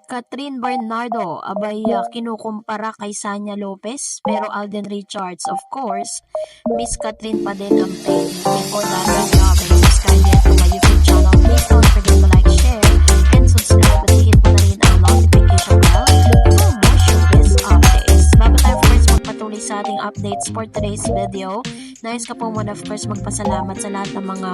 Catherine Bernardo, abay kinukumpara kay Sanya Lopez, pero Alden Richards, of course, Miss Catherine pa din ang peg. Before that, subscribe yet to my YouTube channel. Please don't forget to like, share, and subscribe at hit mo na rin ang notification bell for more showbiz updates. Bago tayo first magpatuloy sa ating updates for today's video, nais ka po muna of course magpasalamat sa lahat ng mga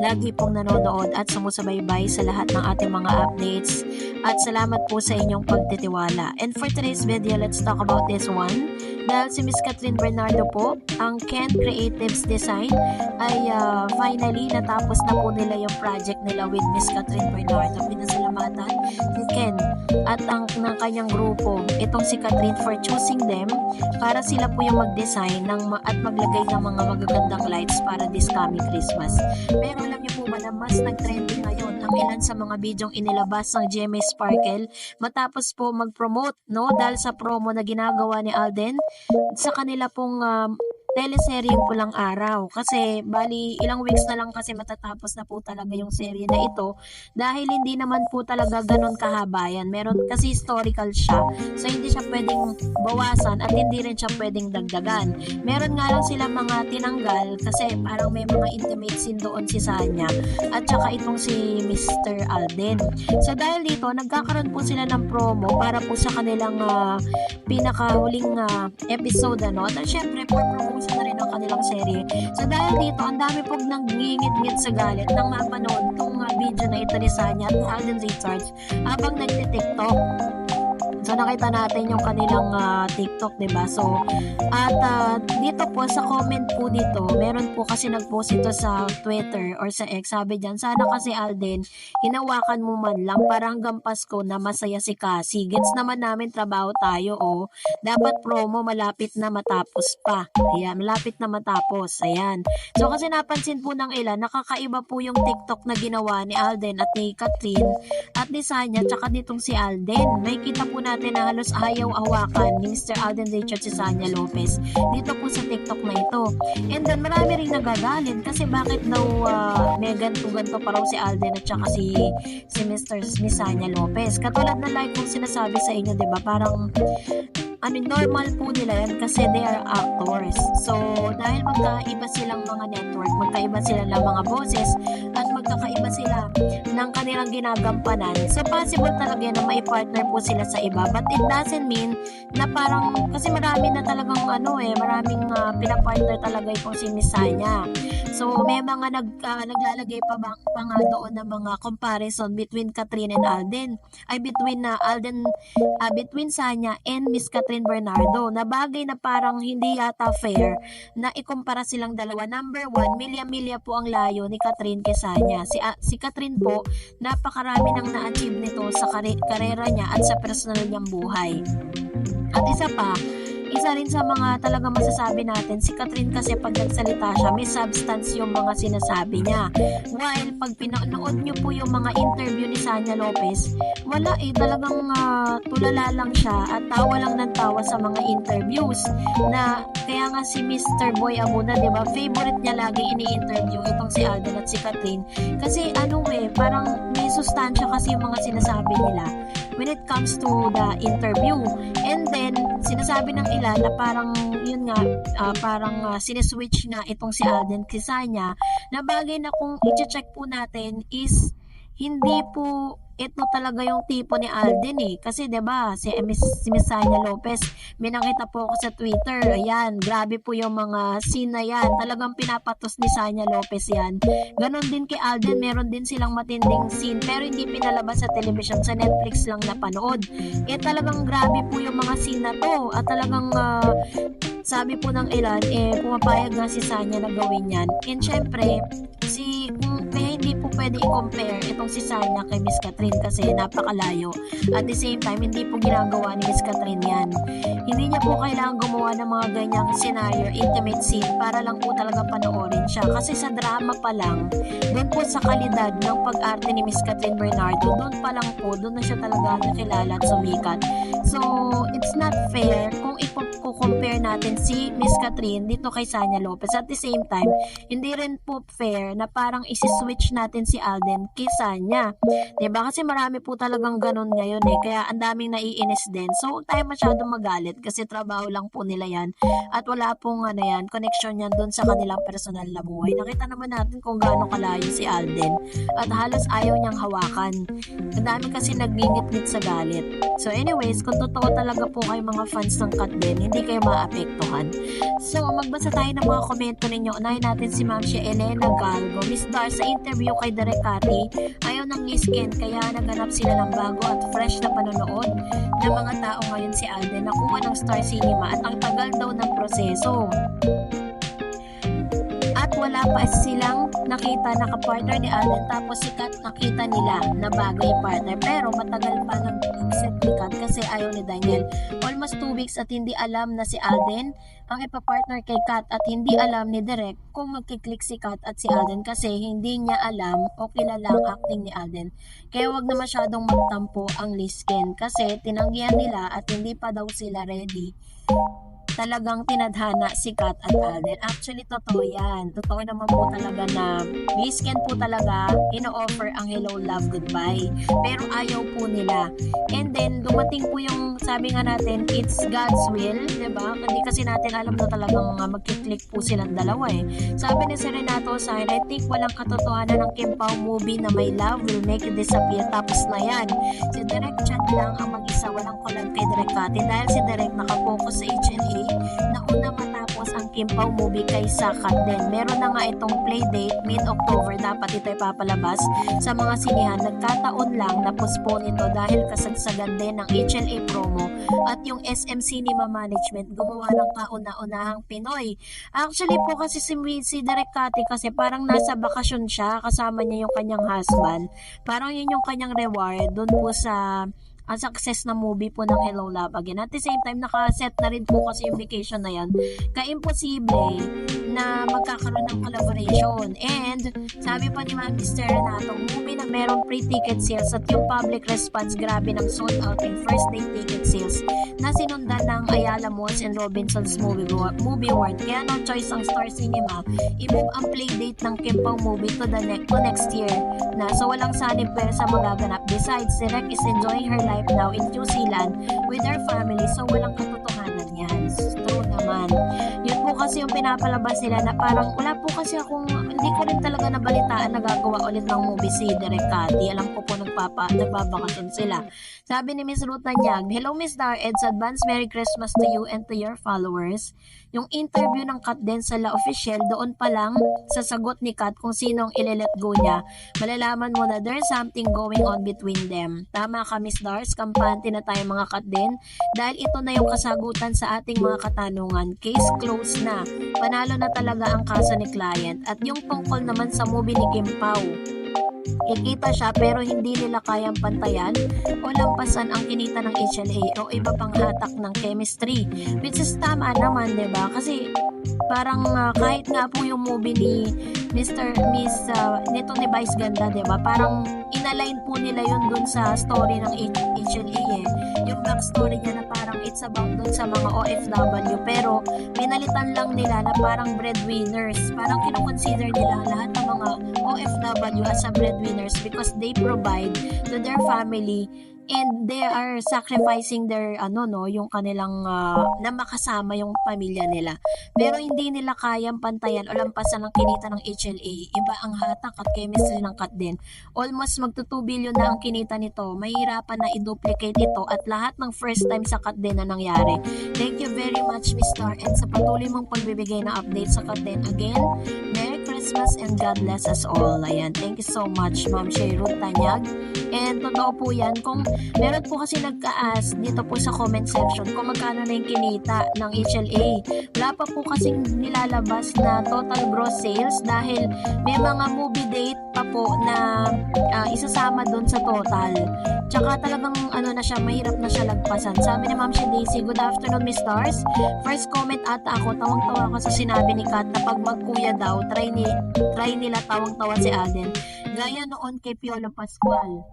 lagi pong nanonood at sumusubaybay sa lahat ng ating mga updates. At salamat po sa inyong pagtitiwala. And for today's video, let's talk about this one. Dahil si Miss Catherine Bernardo po, ang Ken Creatives Design ay finally natapos na po nila yung project nila with Miss Catherine Bernardo. Pinasalamatan si Ken at ang ng kanyang grupo, itong si Catherine, for choosing them para sila po yung mag-design at maglagay ng mga magagandang lights para this coming Christmas. Pero alam niyo po ba na mas nag-trending ngayon ang ilan sa mga bidyong inilabas ng GMA Sparkle matapos po mag-promote, no, dahil sa promo na ginagawa ni Alden sa kanila pong teleseryeng Pulang Araw. Kasi bali ilang weeks na lang kasi matatapos na po talaga yung serye na ito, dahil hindi naman po talaga ganon kahaba yan. Meron kasi historical siya, so hindi siya pwedeng bawasan at hindi rin siya pwedeng dagdagan. Meron nga lang sila mga tinanggal kasi parang may mga intimate scene doon si Sanya at saka itong si Mr. Alden. So dahil dito nagkakaroon po sila ng promo para po sa kanilang pinakahuling episode, ano, at syempre for promotion na rin ang kanilang serye. So dahil dito, ang dami pong nanggingit-ngit sa galit nang mapanood itong video na ito ni Sanya at Alden Richards habang nagtitiktok. So nakita natin yung kanilang TikTok, 'di ba? So at dito po sa comment po dito, meron po kasi nag-post ito sa Twitter or sa X. Sabi diyan, sana kasi Alden, hinawakan mo man lang para hanggang Pasko na masaya si Cassie. Gets naman namin trabaho tayo, oh. Dapat promo malapit na matapos pa. Ayan, malapit na matapos. Ayan. So kasi napansin po ng ilan, nakakaiba po yung TikTok na ginawa ni Alden at ni Catherine at ni Sanya tsaka nitong si Alden. May kita po natin na halos ayaw awakan ni Mr. Alden Richards si Sanya Lopez dito po sa TikTok na ito. And then marami rin nagagalit kasi bakit daw may ganto pa raw si Alden at saka si Miss Sanya Lopez. Katulad na like kong sinasabi sa inyo, 'di ba? Parang normal po nila yan kasi they are actors. So, dahil magkaiba silang mga network, magkaiba sila ng mga boses, at magkakaiba sila ng kanilang ginagampanan. So, possible talaga na may partner po sila sa iba. But it doesn't mean na parang, kasi marami na talagang maraming pinapartner talaga itong si Miss Sanya. So, may mga naglalagay pa nga doon ng mga comparison between Catherine and Alden. Ay, between Sanya and Miss Catherine Bernardo, na bagay na parang hindi yata fair na ikumpara silang dalawa. Number one, milya-milya po ang layo ni Catherine kay Sanya. Si Catherine po, napakarami nang na-achieve nito sa karera niya at sa personal niyang buhay. At isa rin sa mga talaga masasabi natin, si Catherine kasi pag nagsalita siya, may substance yung mga sinasabi niya. While pag pinanood niyo po yung mga interview ni Sanya Lopez, wala talagang tulala lang siya at tawa lang ng tawa sa mga interviews. Na kaya nga si Mr. Boy Abuna, 'di ba? Favorite niya lagi ini-interview itong si Alden at si Catherine. Kasi parang may sustansya kasi yung mga sinasabi nila when it comes to the interview. And then sinasabi ng ilan na parang yun nga, sineswitch na itong si Alden kay Sanya, na bagay na kung i-check po natin is hindi po ito talaga yung tipo ni Alden kasi 'di ba si Miss Sanya Lopez, may nakita po ako sa Twitter, ayan, grabe po yung mga scene na yan, talagang pinapatos ni Sanya Lopez yan. Ganon din kay Alden, meron din silang matinding scene pero hindi pinalabas sa television, sa Netflix lang napanood. Talagang grabe po yung mga scene na to at talagang sabi po ng ilan, pumapayag nga si Sanya na gawin yan. And syempre, kaya hindi po pwede i-compare itong si Sanya kay Miss Catherine kasi napakalayo. At the same time, hindi po ginagawa ni Miss Catherine yan. Hindi niya po kailangan gumawa ng mga ganyang scenario, intimate scene, para lang po talaga panoorin siya. Kasi sa drama pa lang, doon po sa kalidad ng pag-arte ni Miss Catherine Bernardo, doon pa lang po, doon na siya talaga nakilala at sumikat. So, it's not fair kung i-compare natin si Miss Catherine dito kay Sanya Lopez. At the same time, hindi rin po fair na parang isi-switch natin si Alden kay Sanya. Diba? Kasi marami po talagang ganun ngayon eh. Kaya ang daming naiinis din. So, huwag tayo masyadong magalit kasi trabaho lang po nila yan. At wala pong connection yan doon sa kanilang personal na buhay. Nakita naman natin kung gaano kalayo si Alden. At halos ayaw niyang hawakan. Ang dami kasi nagngingit-ngit sa galit. So anyways, kung totoo talaga po kayo mga fans ng Kat din, hindi kayo maapektuhan. So magbasa tayo ng mga komento ninyo. Unahin natin si Ma'am Elena Galgo. Miss Dar, sa interview kay Direk Cathy, ayaw ng Lisken kaya naganap sila ng bago at fresh na panonood ng mga tao ngayon si Alden nakuha ng Star Cinema at ang tagal daw ng proseso. At wala pa silang nakita na kapartner ni Alden tapos si Kat nakita nila na bagay partner pero matagal pa nag-accept ni Kat kasi ayaw ni Daniel. Almost 2 weeks at hindi alam na si Alden ang ipapartner kay Kat at hindi alam ni Direk kung magkiklik si Kat at si Alden kasi hindi niya alam o kilala ang acting ni Alden. Kaya wag na masyadong magtampo ang Lisken kasi tinanggihan nila at hindi pa daw sila ready. Talagang tinadhana si Kat at Alden. Actually, totoo yan. Totoo naman po talaga na Lisken po talaga ino-offer ang hello, love, goodbye. Pero ayaw po nila. And then, dumating po yung sabi nga natin, it's God's will, diba? Hindi kasi natin alam na talagang magkiklik po silang dalawa eh. Sabi ni Renato Sain, I think walang katotohanan ng Kim Pao movie na may love will make you disappear. Tapos na yan. Si Direk Chat lang ang mag-isa, walang collab kay Direk Cathy dahil si Direk nakapokus sa HNA na una matapos ang Kim Pao movie kay Kat din. Meron na nga itong playdate mid-October, dapat ito ipapalabas sa mga sinihan. Nagkataon lang na postpone ito dahil kasagsagan din ng HLA promo at yung SM Cinema Management gumawa ng kauna-unahang Pinoy. Actually po kasi si Direk Cathy kasi parang nasa bakasyon siya kasama niya yung kanyang husband. Parang yun yung kanyang reward doon po sa ang success na movie po ng Hello Love Again. At the same time, nakaset na rin po kasi yung vacation na yan. Ka-imposible na magkakaroon ng collaboration. And sabi pa ni Mr. Renato, movie na merong pre-ticket sales at yung public response grabe ng sold out in first day ticket sales na sinundan ng Ayala Malls and Robinsons Movie World. Kaya no choice ang Star Cinema i-move ang playdate ng Kim Pao movie to next year na. So walang sanib sa magaganap. Besides, si Rek is enjoying her life now in New Zealand with her family, so walang katotohanan yan. True naman. Yun po kasi yung pinapalabas nila na parang wala po kasi akong, hindi ko rin talaga nabalitaan na gagawa ulit ng movie si Direk Cathy. Alam ko po nagbabakasyon sila. Sabi ni Miss Ruth Nanyag, hello Miss Dar Eds, advance Merry Christmas to you and to your followers. Yung interview ng Kat din sa La Official, doon pa lang sa sagot ni Kat kung sino ang ile-let go niya, malalaman mo na there's something going on between them. Tama ka Miss Dars, kampante na tayo mga Kat din dahil ito na yung kasagutan sa ating mga katanungan. Case closed na. Panalo na talaga ang kaso ni client. At yung tungkol naman sa movie ni Kim Pao, kikita siya pero hindi nila kayang pantayan o lampasan ang kinita ng HLA o iba pang hatak ng chemistry, which is tama naman, diba? Kasi parang kahit nga po yung movie ni Miss nito ni Vice Ganda, diba? Parang inalign po nila yun dun sa story ng HLA eh. Yung backstory niya na parang it's about dun sa mga OFW pero pinalitan lang nila na parang breadwinners. Parang kinukonsider nila lahat ng mga OFW as a breadwinners because they provide to their family and they are sacrificing their yung kanilang na makasama yung pamilya nila. Pero hindi nila kayang pantayan o lampasan ang kinita ng HLA. Iba ang hatak at chemistry ng Kat din. Almost magto 2 billion na ang kinita nito. Mahirapan na i-duplicate ito at lahat ng first time sa Kat din na nangyari. Thank you very much Miss Star and sa patuloy mong pagbibigay na update sa Kat din. Again, Merry Christmas and God bless us all. Ayan, thank you so much Ma'am Ruth Tanyag. And totoo po yan, kung meron po kasi nagka-ask dito po sa comment section kung magkano na yung kinita ng HLA. Wala pa po kasing nilalabas na total gross sales dahil may mga movie date pa po na isasama doon sa total. Tsaka talagang mahirap na siya lagpasan. Sabi ni Ma'am Daisy, good afternoon Miss Stars. First comment ata ako, tawang-tawa ako sa sinabi ni Kat na pag magkuya daw, try nila tawang-tawa si Alden. Gaya noon kay Piolo Pascual.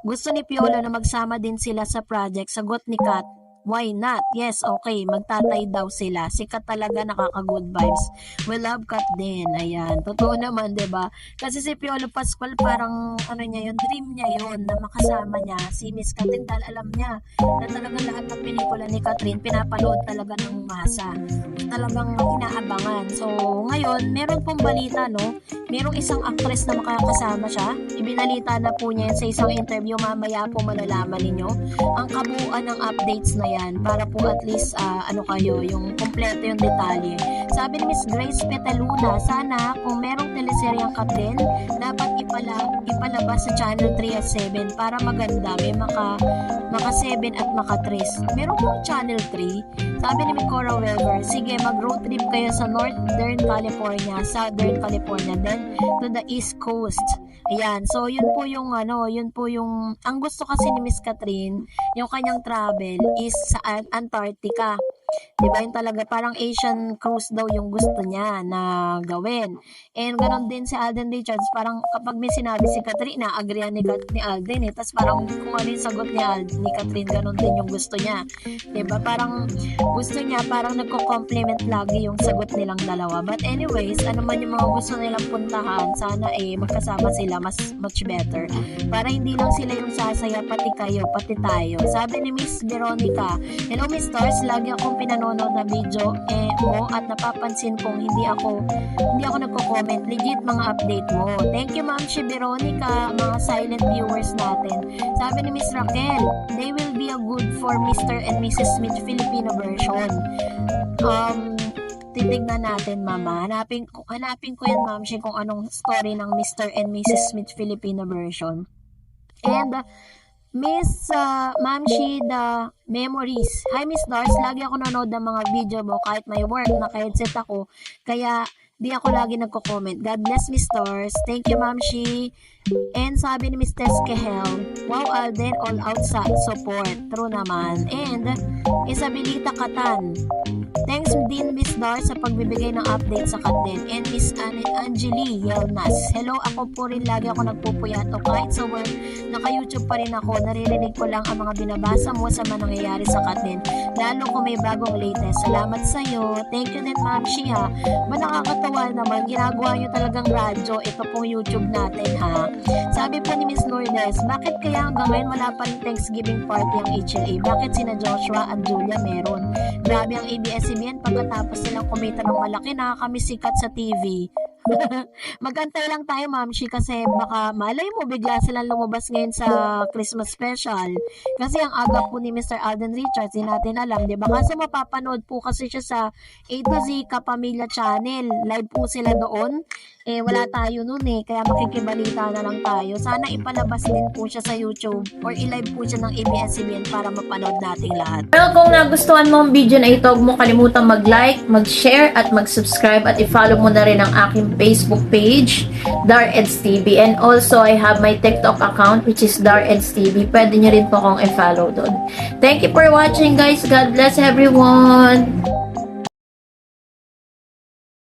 Gusto ni Piolo na magsama din sila sa project. Sagot ni Kat, why not? Yes, okay. Magtatay daw sila. Si Kat talaga nakaka-good vibes. We love Kat din. Ayan. Totoo naman, 'di ba? Kasi si Piolo Pascual parang ano niya yun, dream niya yun na makasama niya si Miss Catherine dahil alam niya na talagang lahat ng pelikula ni Catherine pinapanood talaga ng masa. Talagang inaabangan. So, ngayon, meron pong balita, no? Merong isang actress na makakasama siya. Ibinalita na po niya yan sa isang interview. Mamaya po malalaman ninyo ang kabuuan ng updates na yan para po at least yung kompleto yung detalye. Sabi ni Miss Grace Petaluna, sana kung merong teleseryang Catherine, dapat ipalabas sa Channel 3 at 7 para maganda. May maka 7 at maka 3. Meron pong Channel 3. Sabi ni Cora Welber, sige, mag-road trip kayo sa Northern California, Southern California, then to the East Coast. Ayan, so yun po yung ang gusto kasi ni Miss Catherine, yung kanyang travel is sa Antarctica. Diba yun talaga, parang Asian cruise daw yung gusto niya na gawin. And ganon din si Alden Richards, parang kapag may sinabi si Catherine, na-agree ni Alden Tapos parang kung ano yung sagot ni Catherine, ganon din yung gusto niya. Diba, parang gusto niya, parang nagko-complement lagi yung sagot nilang dalawa. But anyways, ano man yung mga gusto nilang puntahan, sana magkasama sila, much better. Para hindi lang sila yung sasaya, pati kayo, pati tayo. Sabi ni Miss Veronica, hello Miss Stars, lagi akong pinanonood na video mo at napapansin kong hindi ako nagko-comment. Legit mga update mo. Thank you Ma'am si Veronica, mga silent viewers natin. Sabi ni Miss Raquel, they will be a good for Mr. and Mrs. Smith Filipino version. Titignan natin, Mama. Hanapin ko yan, Ma'am, kung anong story ng Mr. and Mrs. Smith Filipino version. And Miss Mamshi the Memories. Hi Miss Dars, lagi ako nanonood ng mga video mo kahit may work, naka-headset ako. Kaya di ako lagi nagko-comment. God bless Miss Dars. Thank you Mamshi. And sabi ni Miss Teskehel, wow Alden, all out sa support. True naman. And Isabelita Katan, thanks din Miss Dar sa pagbibigay ng update sa Katden. And Miss Angeli Yelnas, hello, ako po rin lagi ako nagpupuyat o kahit sa work, naka-YouTube pa rin ako, naririnig ko lang ang mga binabasa mo sa mga nangyayari sa Katden, lalo kung may bagong latest. Salamat sa iyo. Thank you din Ma'am Shia. Nakakatawa naman, ginagawa nyo talagang radyo, ito pong YouTube natin ha. Sabi po ni Miss Lourdes, bakit kaya hanggang ngayon wala pa rin Thanksgiving party ang HLA? Bakit sina Joshua at Julia meron? Grabe ang ABS-CBN pagkatapos silang kumita ng malaki, nakakami sikat sa TV. Magantay lang tayo Mamshi kasi baka malay mo bigla silang lumabas ngayon sa Christmas special kasi ang aga po ni Mr. Alden Richards di natin alam, di ba? Kasi mapapanood po kasi siya sa A to Z Kapamilya Channel, live po sila doon. Wala tayo nun kaya makikibalita na lang tayo. Sana ipalabas din po siya sa YouTube or i-live po siya ng ABS-CBN para mapanood nating lahat. Well, kung nagustuhan mo ang video na ito, huwag mo kalimutan mag-like, mag-share at mag-subscribe at i-follow mo na rin ang aking Facebook page, Dareds TV. And also, I have my TikTok account which is Dareds TV. Pwede nyo rin po akong i-follow doon. Thank you for watching guys. God bless everyone!